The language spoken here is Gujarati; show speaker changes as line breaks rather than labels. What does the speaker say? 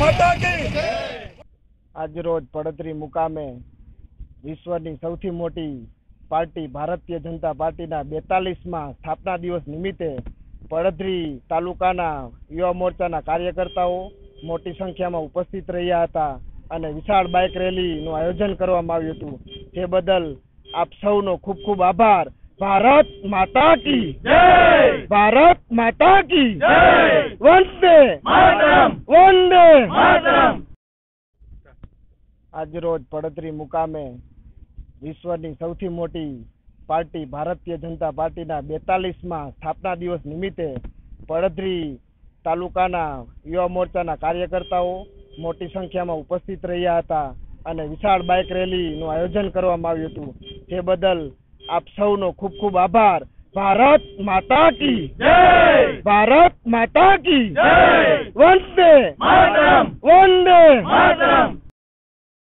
माता की
आज रोज પડતરી મુકામે વિશ્વની સૌથી મોટી પાર્ટી ભારતીય જનતા પાર્ટીના 42માં સ્થાપના દિવસ નિમિત્તે પડતરી તાલુકાના યુવા મોરચાના કાર્યકર્તાઓ મોટી સંખ્યામાં ઉપસ્થિત રહ્યા હતા અને વિશાળ બાઇક રેલીનું આયોજન કરવામાં આવ્યું હતું, જે બદલ આપ સૌનો ખૂબ ખૂબ આભાર। भारत माता की जय, भारत माता की जय, वंदे मातरम, वंदे मातरम। आज रोज પડતરી મુકામે વિશ્વની સૌથી મોટી પાર્ટી ભારતીય જનતા પાર્ટીના 42માં સ્થાપના દિવસ નિમિત્તે પડતરી તાલુકાના યુવા મોરચાના કાર્યકર્તાઓ મોટી સંખ્યામાં ઉપસ્થિત રહ્યા હતા અને વિશાળ બાઇક રેલીનું આયોજન કરવામાં આવ્યું હતું, જે બદલ आप સૌનો ખૂબ ખૂબ આભાર। भारत माता की जय, भारत माता की जय, वंदे मातरम, वंदे मातरम।